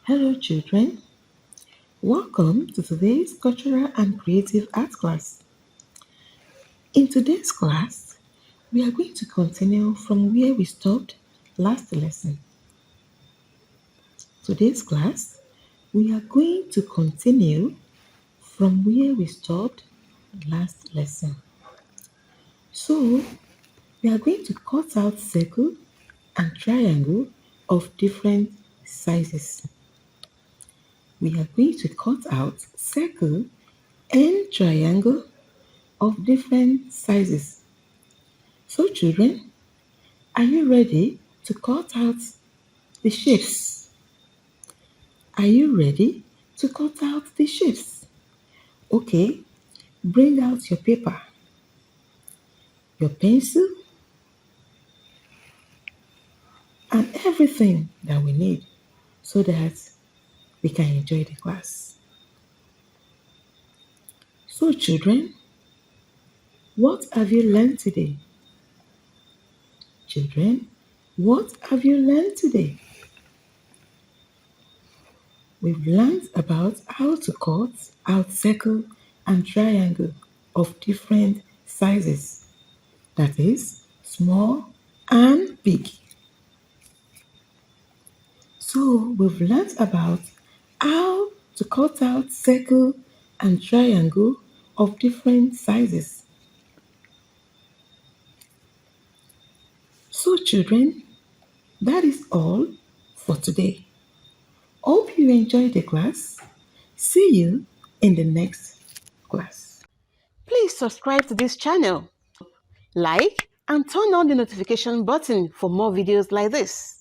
Hello children, welcome to today's Cultural and Creative Arts class. In today's class, we are going to continue from where we stopped last lesson. Today's class, we are going to continue from where we stopped last lesson. So, we are going to cut out circle and triangle of different sizes. We are going to cut out circle and triangle of different sizes. So children, are you ready to cut out the shapes? Are you ready to cut out the shapes? Okay, bring out your paper, your pencil, and everything that we need so that we can enjoy the class. So children, what have you learned today? Children, what have you learned today? We've learned about how to cut out circle and triangle of different sizes, that is, small and big. So we've learned about how to cut out circle and triangle of different sizes. So children, that is all for today. Hope you enjoyed the class. See you in the next class. Please subscribe to this channel, like, and turn on the notification button for more videos like this.